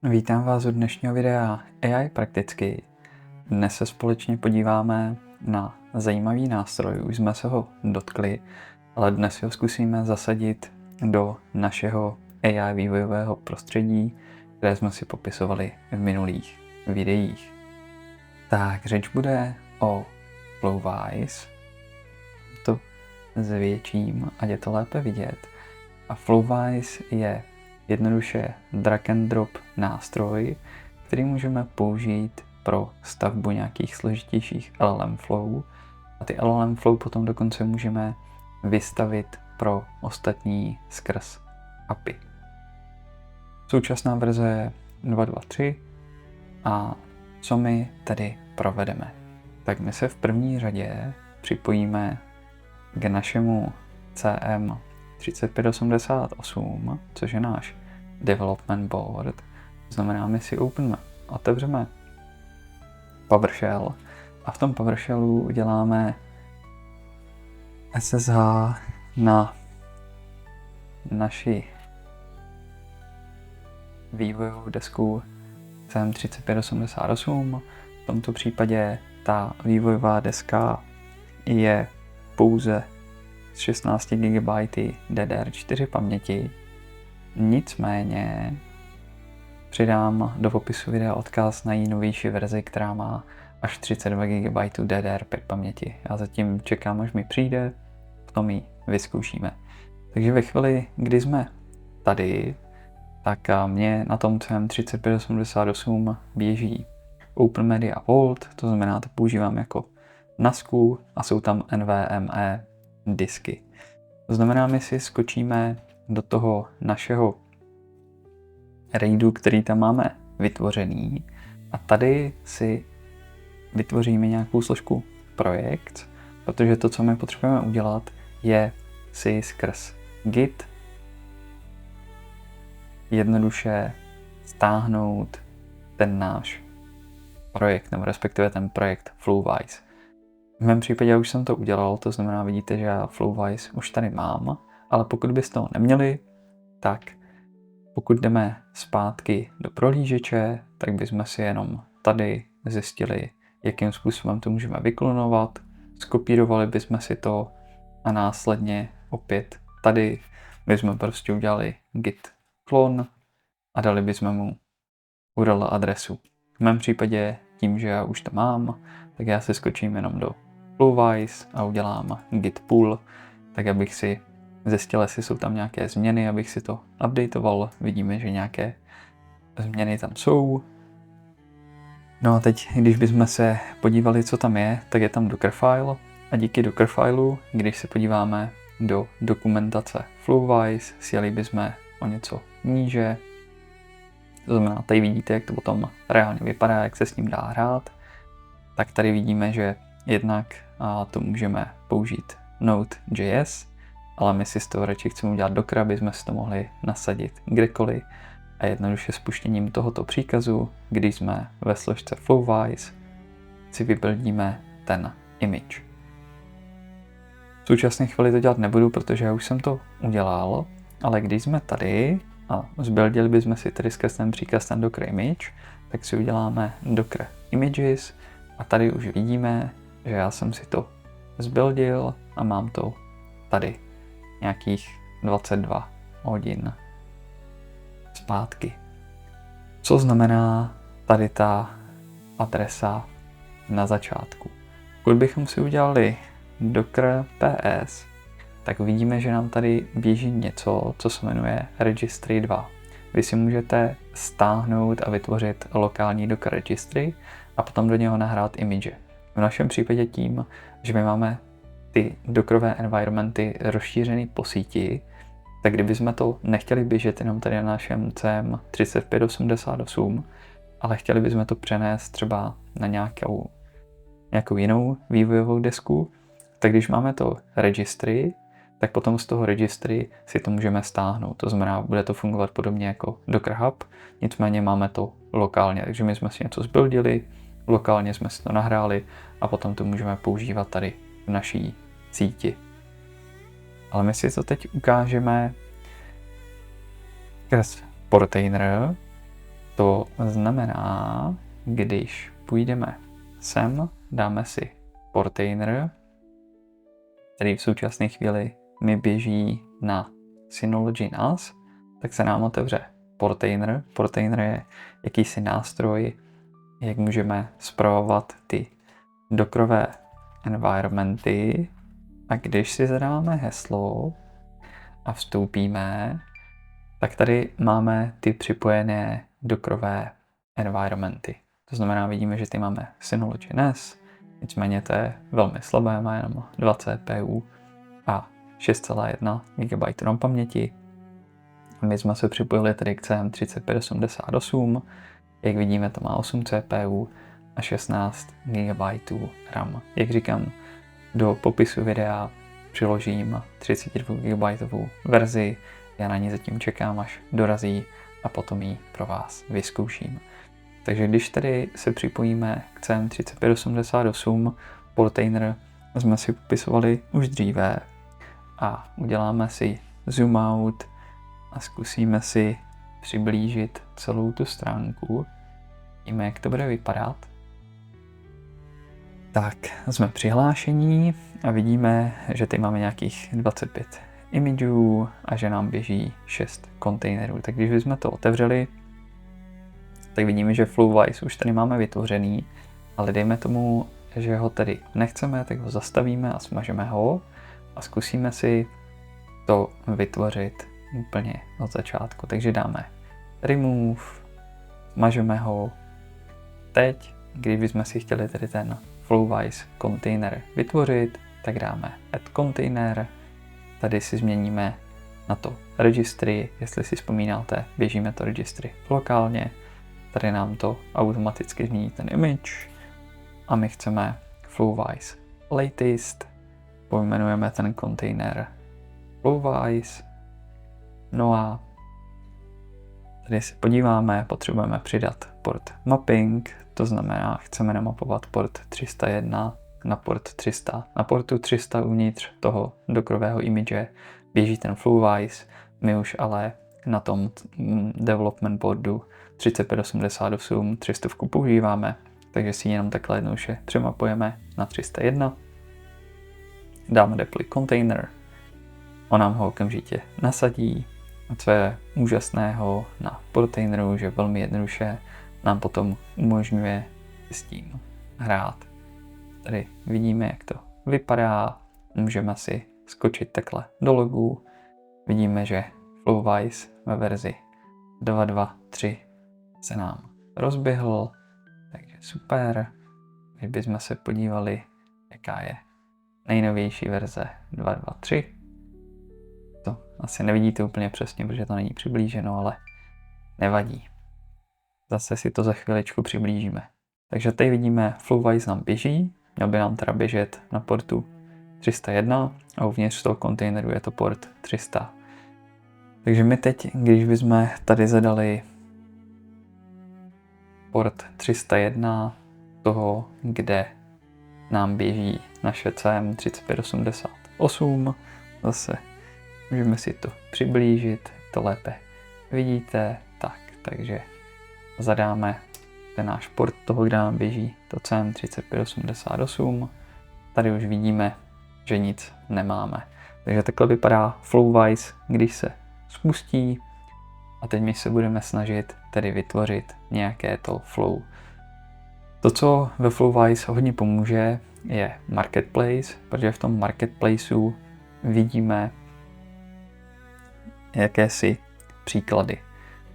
Vítám vás u dnešního videa AI prakticky. Dnes se společně podíváme na zajímavý nástroj, už jsme se ho dotkli, ale dnes ho zkusíme zasadit do našeho AI vývojového prostředí, které jsme si popisovali v minulých videích. Tak řeč bude o Flowwise. To zvětším, ať je to lépe vidět. A Flowwise je jednoduše drag and drop nástroj, který můžeme použít pro stavbu nějakých složitějších LLM flow. A ty LLM flow potom dokonce můžeme vystavit pro ostatní skrz API. Současná verze je 2.2.3 a co my tedy provedeme? Tak my se v první řadě připojíme k našemu CM 3588, což je náš development board. To znamená, my si otevřeme PowerShell a v tom PowerShellu uděláme SSH na naši vývojovou desku CM3588. V tomto případě ta vývojová deska je pouze z 16 GB DDR4 paměti. Nicméně přidám do popisu videa odkaz na její novější verzi, která má až 32 GB DDR5 paměti. Já zatím čekám, až mi přijde, potom ji vyzkoušíme. Takže ve chvíli, kdy jsme tady, tak mě na tom CM3588 běží OpenMedia Vault, to znamená, to používám jako NASku a jsou tam NVMe disky. To znamená, my si skočíme do toho našeho RAIDu, který tam máme vytvořený, a tady si vytvoříme nějakou složku projekt, protože to, co my potřebujeme udělat, je si skrz Git jednoduše stáhnout ten náš projekt, nebo respektive ten projekt Flowwise. V mém případě už jsem to udělal, to znamená, vidíte, že já Flowwise už tady mám, ale pokud byste ho neměli, tak pokud jdeme zpátky do prohlížeče, tak bychom si jenom tady zjistili, jakým způsobem to můžeme vyklonovat, skopírovali bychom si to a následně opět tady bychom prostě udělali git clone a dali bychom mu URL adresu. V mém případě tím, že já už to mám, tak já se skočím jenom do Flowwise a udělám git pull, tak abych si zjistil, jestli jsou tam nějaké změny, abych si to updateoval. Vidíme, že nějaké změny tam jsou. No a teď, když bychom se podívali, co tam je, tak je tam Dockerfile a díky Dockerfileu, když se podíváme do dokumentace Flowwise, sjeli bychom o něco níže. To znamená, tady vidíte, jak to potom reálně vypadá, jak se s ním dá hrát. Tak tady vidíme, že jednak to můžeme použít Node.js, ale my si z toho radši chceme udělat Docker, aby jsme si to mohli nasadit kdekoliv, a jednoduše spuštěním tohoto příkazu, když jsme ve složce Flowwise, si vybuildíme ten image. V současné chvíli to dělat nebudu, protože já už jsem to udělal, ale když jsme tady a zbuildili bychom si tady skrz ten příkaz ten Docker image, tak si uděláme Docker images a tady už vidíme, že já jsem si to zbuildil a mám to tady nějakých 22 hodin zpátky. Co znamená tady ta adresa na začátku? Pokud bychom si udělali docker ps, tak vidíme, že nám tady běží něco, co se jmenuje registry 2. Vy si můžete stáhnout a vytvořit lokální docker registry a potom do něho nahrát image. V našem případě tím, že my máme ty dockerové environmenty rozšířený po síti, tak kdybychom to nechtěli běžet jenom tady na našem CM3588, ale chtěli bychom to přenést třeba na nějakou jinou vývojovou desku, tak když máme to registry, tak potom z toho registry si to můžeme stáhnout. To znamená, bude to fungovat podobně jako Docker Hub, nicméně máme to lokálně. Takže my jsme si něco zbuildili, lokálně jsme si to nahráli a potom to můžeme používat tady v naší síti. Ale my si to teď ukážeme skrz Portainer To znamená, když půjdeme sem, dáme si Portainer, který v současné chvíli mi běží na Synology NAS, tak se nám otevře Portainer. Portainer je jakýsi nástroj, jak můžeme spravovat ty dockerové environmenty. A když si zadáme heslo a vstoupíme, tak tady máme ty připojené dockerové environmenty. To znamená, vidíme, že tady máme Synology NAS, nicméně to je velmi slabé, má jenom 2 CPU a 6,1 GB RAM paměti. My jsme se připojili tedy k CM3588, jak vidíme, to má 8 CPU a 16 GB RAM. Jak říkám, do popisu videa přiložím 32 GB verzi, já na ní zatím čekám, až dorazí a potom ji pro vás vyzkouším. Takže když tedy se připojíme k CM3588, Portainer jsme si popisovali už dříve a uděláme si zoom out a zkusíme si přiblížit celou tu stránku. Víme, jak to bude vypadat. Tak, jsme přihlášení a vidíme, že tady máme nějakých 25 imageů a že nám běží 6 kontejnerů. Tak když bychom to otevřeli, tak vidíme, že Flowwise už tady máme vytvořený, ale dejme tomu, že ho tedy nechceme, tak ho zastavíme a smažeme ho a zkusíme si to vytvořit úplně od začátku. Takže dáme remove, smažeme ho. Teď, když bychom si chtěli tedy ten Flowwise container vytvořit, tak dáme add container. Tady si změníme na to registry, jestli si vzpomínáte, běžíme to registry lokálně. Tady nám to automaticky změní ten image a my chceme Flowwise latest, pojmenujeme ten kontejner Flowwise. No a tady se podíváme, potřebujeme přidat port mapping, to znamená, chceme namapovat port 301 na port 300. Na portu 300 uvnitř toho dockerového image běží ten Flowwise, my už ale na tom development boardu 3588 300 používáme, takže si jenom takhle jednoduše přemapujeme na 301. Dáme deploy container, on nám ho okamžitě nasadí. A co je úžasného na Portaineru, že velmi jednoduše nám potom umožňuje s tím hrát. Tady vidíme, jak to vypadá, můžeme si skočit takhle do logu. Vidíme, že Flowwise ve verzi 2.2.3 se nám rozběhl, takže super. Když bychom se podívali, jaká je nejnovější verze 2.2.3, to asi nevidíte úplně přesně, protože to není přiblíženo, ale nevadí. Zase si to za chviličku přiblížíme. Takže tady vidíme, Flowwise nám běží, měl by nám teda běžet na portu 301 a uvnitř toho kontejneru je to port 300. Takže my teď, když bychom tady zadali port 301 toho, kde nám běží naše CM3588, zase můžeme si to přiblížit, to lépe vidíte, takže zadáme ten náš port toho, kde nám běží to CM3588. Tady už vidíme, že nic nemáme. Takže takhle vypadá Flowwise, když se spustí. A teď my se budeme snažit tedy vytvořit nějaké to flow. To, co ve Flowwise hodně pomůže, je Marketplace, protože v tom Marketplaceu vidíme jakési příklady.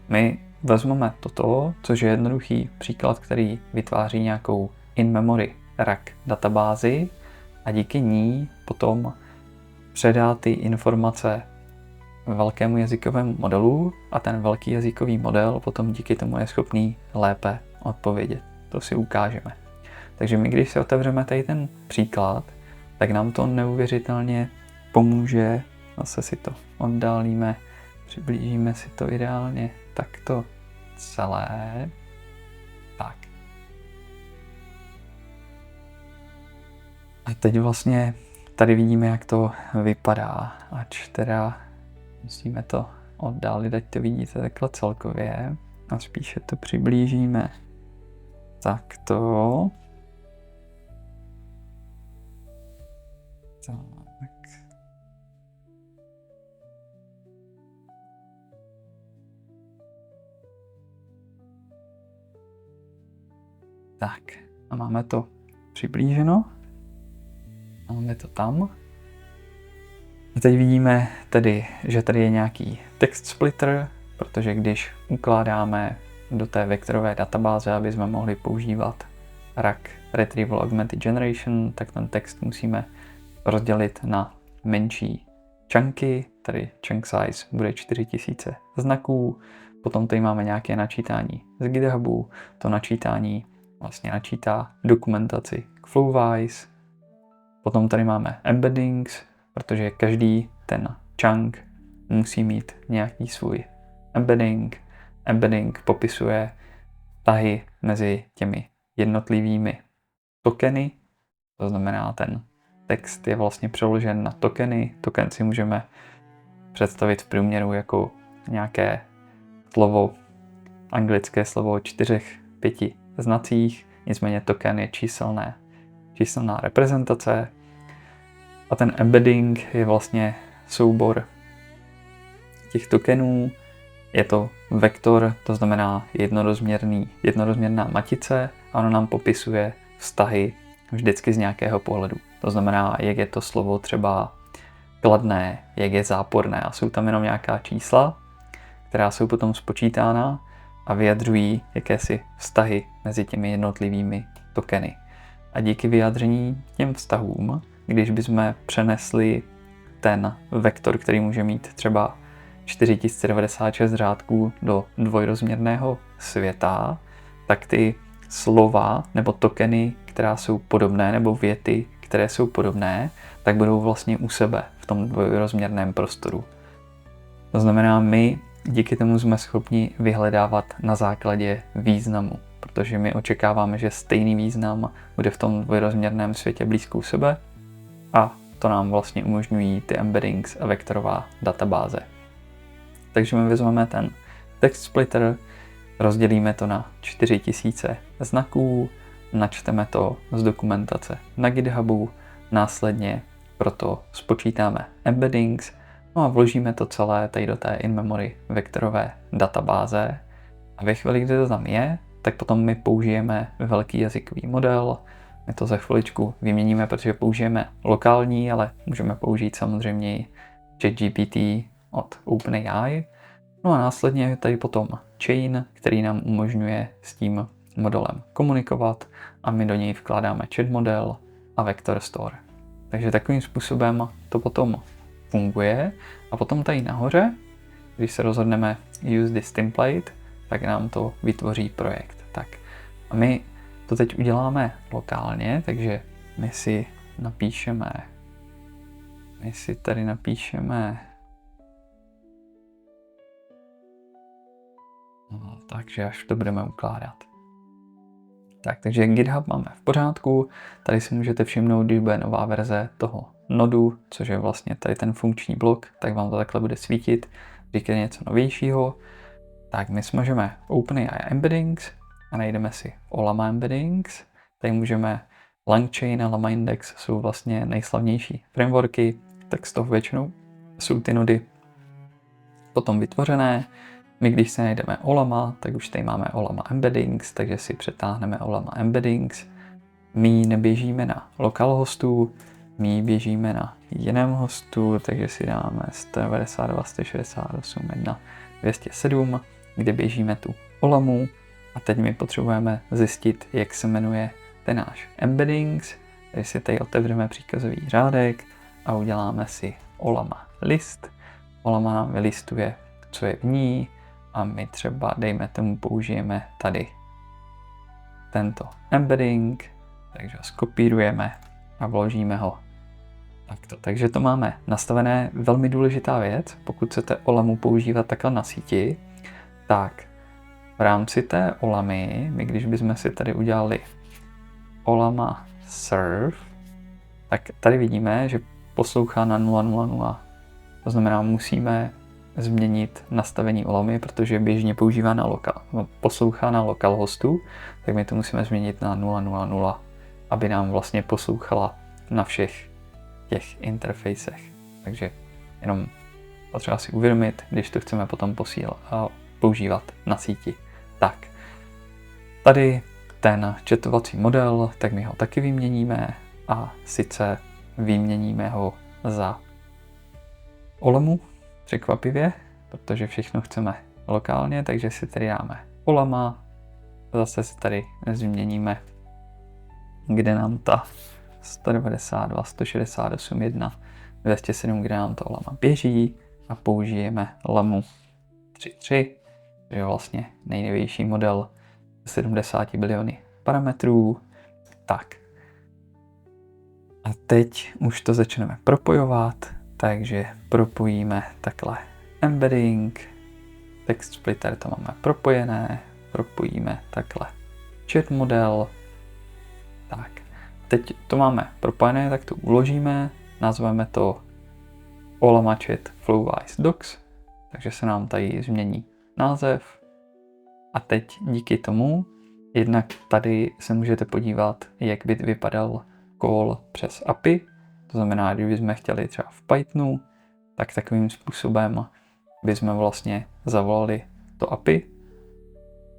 My vezmeme toto, což je jednoduchý příklad, který vytváří nějakou in-memory rack databázi a díky ní potom předá ty informace velkému jazykovému modelu a ten velký jazykový model potom díky tomu je schopný lépe odpovědět. To si ukážeme. Takže my, když si otevřeme tady ten příklad, tak nám to neuvěřitelně pomůže. Zase si to oddálíme, přiblížíme si to ideálně takto celé. Tak. A teď vlastně tady vidíme, jak to vypadá. Ač teda musíme to oddálit, ať to vidíte takhle celkově. a spíše to přiblížíme takto. Tak. Tak, a máme to přiblíženo. Máme to tam. A teď vidíme tedy, že tady je nějaký text splitter, protože když ukládáme do té vektorové databáze, aby jsme mohli používat RAG Retrieval Augmented Generation, tak ten text musíme rozdělit na menší chunky, tady chunk size bude 4000 znaků, potom tady máme nějaké načítání z GitHubu, to načítání vlastně načítá dokumentaci k Flowwise, potom tady máme embeddings, protože každý ten chunk musí mít nějaký svůj embedding. Embedding popisuje vztahy mezi těmi jednotlivými tokeny, to znamená ten text je vlastně přeložen na tokeny. Token si můžeme představit v průměru jako nějaké slovo, anglické slovo o 4-5 znacích, nicméně token je číselná reprezentace a ten embedding je vlastně soubor těch tokenů. Je to vektor, to znamená jednorozměrná matice a ono nám popisuje vztahy vždycky z nějakého pohledu. To znamená, jak je to slovo třeba kladné, jak je záporné a jsou tam jenom nějaká čísla, která jsou potom spočítána a vyjadřují jakési vztahy mezi těmi jednotlivými tokeny. A díky vyjádření těm vztahům, když bychom přenesli ten vektor, který může mít třeba 4096 řádků do dvojrozměrného světa, tak ty slova nebo tokeny, která jsou podobné, nebo věty, které jsou podobné, tak budou vlastně u sebe v tom dvojrozměrném prostoru. To znamená, my díky tomu jsme schopni vyhledávat na základě významu, protože my očekáváme, že stejný význam bude v tom dvojrozměrném světě blízko u sebe a to nám vlastně umožňují ty embeddings a vektorová databáze. Takže my vezmeme ten text splitter, rozdělíme to na 4000 znaků, načteme to z dokumentace na GitHubu, následně proto spočítáme embeddings, no a vložíme to celé tady do té in-memory vektorové databáze. A ve chvíli, kdy to tam je, tak potom my použijeme velký jazykový model. My to za chviličku vyměníme, protože použijeme lokální, ale můžeme použít samozřejmě i ChatGPT od OpenAI. No a následně je tady potom chain, který nám umožňuje s tím modelem komunikovat a my do něj vkládáme chat model a vector store. Takže takovým způsobem to potom funguje a potom tady nahoře, když se rozhodneme use this template, tak nám to vytvoří projekt. Tak a my to teď uděláme lokálně, takže my si tady napíšeme takže až to budeme ukládat. Tak, takže GitHub máme v pořádku, tady si můžete všimnout, když bude nová verze toho nodu, což je vlastně tady ten funkční blok, tak vám to takhle bude svítit, když je něco novějšího. Tak my smažeme OpenAI embeddings a najdeme si Ollama embeddings, tady můžeme LangChain a LlamaIndex jsou vlastně nejslavnější frameworky, tak z toho většinou jsou ty nody potom vytvořené. My když se najdeme Ollama, tak už tady máme Ollama embeddings, takže si přetáhneme Ollama embeddings. My neběžíme na localhostu, my běžíme na jiném hostu, takže si dáme 192, 168, 1, 207, kde běžíme tu Ollamu. A teď my potřebujeme zjistit, jak se jmenuje ten náš embeddings, takže si tady otevřeme příkazový řádek a uděláme si Ollama list. Ollama nám vylistuje, co je v ní, a my třeba, dejme tomu, použijeme tady tento embedding, takže ho skopírujeme a vložíme ho takto. Takže to máme nastavené. Velmi důležitá věc, pokud chcete Ollamu používat takhle na síti, tak v rámci té Ollamy, my když bychom si tady udělali Ollama serve, tak tady vidíme, že poslouchá na 000. To znamená, musíme změnit nastavení Olamy, protože běžně používá poslouchá na localhostu, tak my to musíme změnit na 000, aby nám vlastně poslouchala na všech těch interfejsech. Takže jenom potřeba si uvědomit, když to chceme potom posílat a používat na síti. Tak, tady ten chatovací model, tak my ho taky vyměníme a sice vyměníme ho za Olamu, překvapivě, protože všechno chceme lokálně, takže si tady dáme Olama, zase si tady změníme, kde nám ta 192, 168, 1, 207, kde nám to Olama běží a použijeme Lamu 3.3, že je vlastně nejnovější model 70 biliony parametrů. Tak. A teď už to začneme propojovat, takže propojíme takhle embedding, text splitter to máme propojené, propojíme takhle chat model. Tak, teď to máme propojené, tak to uložíme, nazveme to Olama Chat Flowwise Docs, takže se nám tady změní název. A teď díky tomu, jednak tady se můžete podívat, jak by vypadal call přes API, to znamená, kdybychom chtěli třeba v Pythonu, tak takovým způsobem bychom vlastně zavolali to API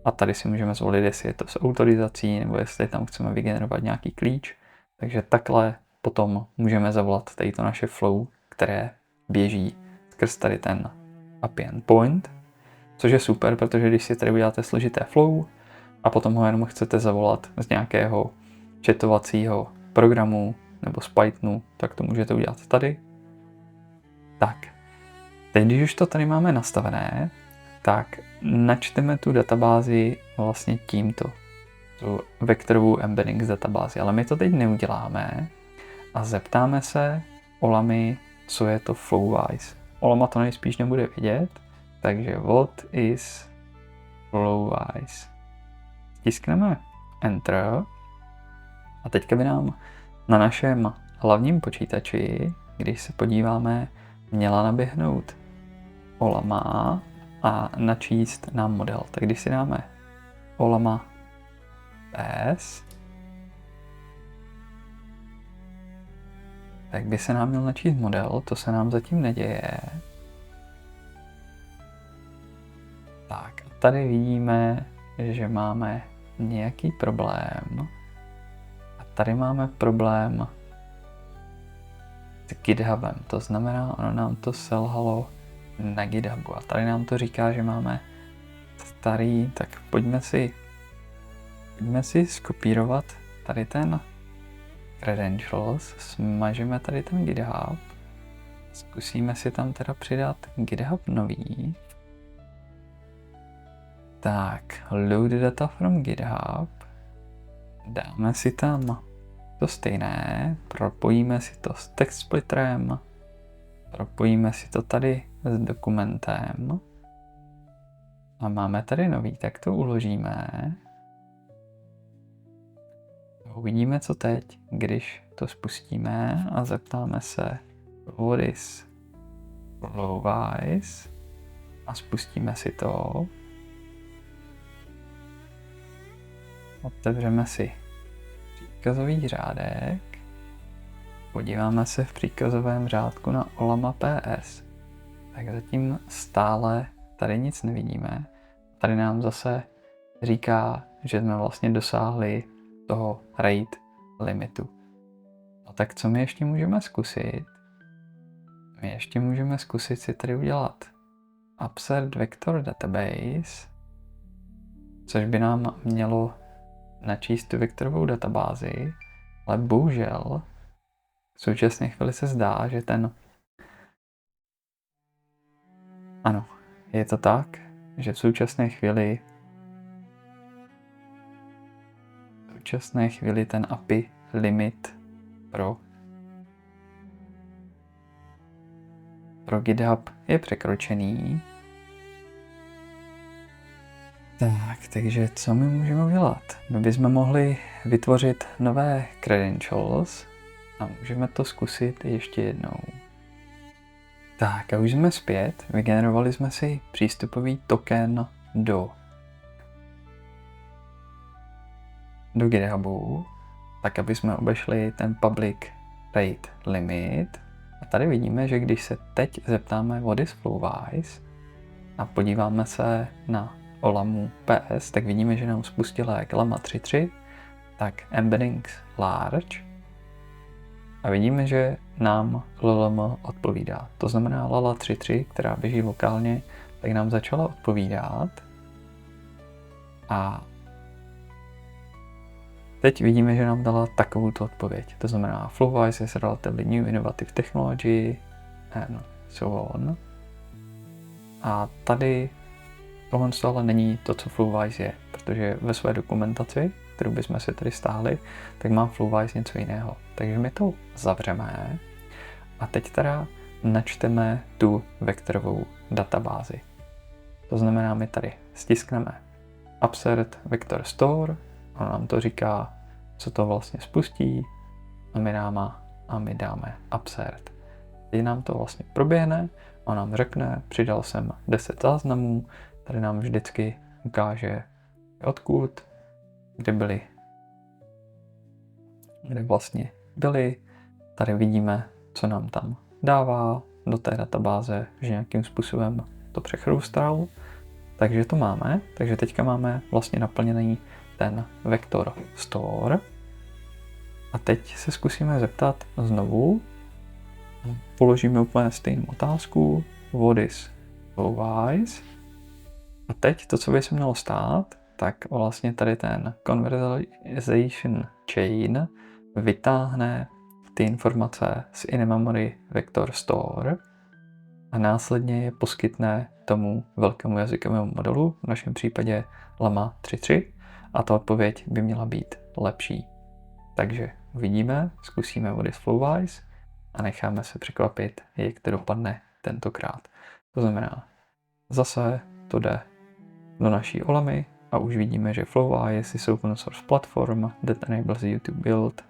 a tady si můžeme zvolit, jestli je to s autorizací nebo jestli tam chceme vygenerovat nějaký klíč. Takže takhle potom můžeme zavolat tady to naše flow, které běží skrz tady ten API endpoint, což je super, protože když si tady uděláte složité flow a potom ho jenom chcete zavolat z nějakého chatovacího programu nebo z Pythonu, tak to můžete udělat tady. Tak, teď když už to tady máme nastavené, tak načteme tu databázi vlastně tímto, tu vektorovou embedding z databázi, ale my to teď neuděláme a zeptáme se Olamy, co je to Flowwise. Olama to nejspíš nebude vědět, takže what is Flowwise? Stiskneme Enter a teďka by nám na našem hlavním počítači, když se podíváme, měla naběhnout Olama a načíst nám model. Tak když si dáme Olama PS, tak by se nám měl načíst model, to se nám zatím neděje. Tak, a tady vidíme, že máme nějaký problém. A tady máme problém s GitHubem, to znamená, ono nám to selhalo na GitHubu a tady nám to říká, že máme starý, tak pojďme si skopírovat tady ten credentials, smažeme tady ten GitHub, zkusíme si tam teda přidat GitHub nový. Tak, load data from GitHub, dáme si tam to stejné, propojíme si to s text splitterem, propojíme si to tady s dokumentem a máme tady nový, tak to uložíme. Uvidíme, co teď, když to spustíme a zeptáme se what is Flowwise a spustíme si to. Otevřeme si příkazový řádek, podíváme se v příkazovém řádku na Olama PS, tak zatím stále tady nic nevidíme. Tady nám zase říká, že jsme vlastně dosáhli toho rate limitu. No tak co my ještě můžeme zkusit? My ještě můžeme zkusit si tady udělat Upsert Vector Database, což by nám mělo načíst tu vektorovou databázi, ale bohužel v současné chvíli se zdá, že ano, je to tak, že v současné chvíli ten API limit pro GitHub je překročený. Tak, takže co my můžeme udělat? My bychom mohli vytvořit nové credentials a můžeme to zkusit ještě jednou. Tak a už jsme zpět, vygenerovali jsme si přístupový token do GitHubu, tak aby jsme obešli ten public rate limit. A tady vidíme, že když se teď zeptáme what is Flowise a podíváme se na Olamu PS, tak vidíme, že nám spustila jak Lama 3.3, tak embeddings large a vidíme, že nám LLM odpovídá. To znamená Lala 3.3, která běží lokálně, tak nám začala odpovídat a teď vidíme, že nám dala takovouto odpověď. To znamená Flowise is relatively new innovative technology and so on. A tady tohle ale není to, co Flowise je, protože ve své dokumentaci, kterou bychom si tady stáhli, tak má Flowise něco jiného. Takže my to zavřeme a teď teda načteme tu vektorovou databázi. To znamená, my tady stiskneme Upsert Vector Store, on nám to říká, co to vlastně spustí a my dáme Upsert. Teď nám to vlastně proběhne, on nám řekne, přidal jsem 10 záznamů, tady nám vždycky ukáže odkud, kde vlastně byli. Tady vidíme, co nám tam dává do té databáze, že nějakým způsobem to přechrůstal. Takže to máme, takže teďka máme vlastně naplněný ten vektor store. A teď se zkusíme zeptat znovu. Položíme úplně stejnou otázku. What is Flowise? A teď to, co by se mělo stát, tak vlastně tady ten conversation chain vytáhne ty informace z in-memory vector store a následně je poskytne tomu velkému jazykovému modelu, v našem případě Lama 3.3, a ta odpověď by měla být lepší. Takže uvidíme, zkusíme what is Flowise a necháme se překvapit, jak to dopadne tentokrát. To znamená, zase to jde do naší Olamy a už vidíme, že Flowise is open source platform that enables you to build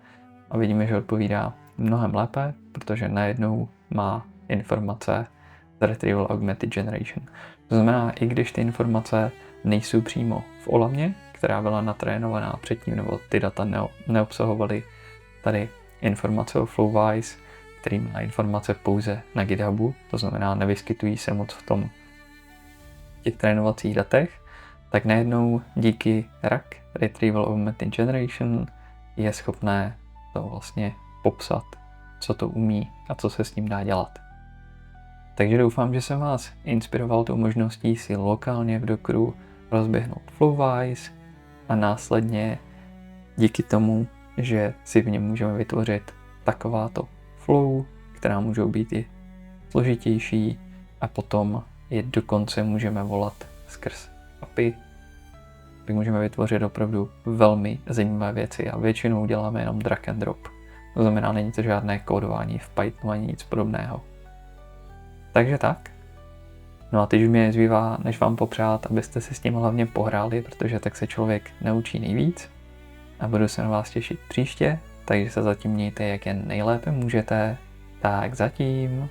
a vidíme, že odpovídá mnohem lépe, protože najednou má informace z Retrieval Augmented Generation. To znamená, i když ty informace nejsou přímo v Olamě, která byla natrénovaná předtím, nebo ty data neobsahovaly tady informace o Flowise, který má informace pouze na GitHubu, to znamená, nevyskytují se moc v těch trénovacích datech, tak najednou díky RAG, Retrieval Augmented Generation, je schopné to vlastně popsat, co to umí a co se s ním dá dělat. Takže doufám, že jsem vás inspiroval tou možností si lokálně v Dockeru rozběhnout Flowise a následně díky tomu, že si v něm můžeme vytvořit takováto flow, která můžou být i složitější a potom je dokonce můžeme volat skrz API, tak můžeme vytvořit opravdu velmi zajímavé věci a většinou děláme jenom drag and drop. To znamená, není to žádné kódování v Pythonu ani nic podobného. Takže tak. No a teď už mě zbývá, než vám popřát, abyste si s tím hlavně pohráli, protože tak se člověk naučí nejvíc. A budu se na vás těšit příště, takže se zatím mějte, jak jen nejlépe můžete. Tak zatím.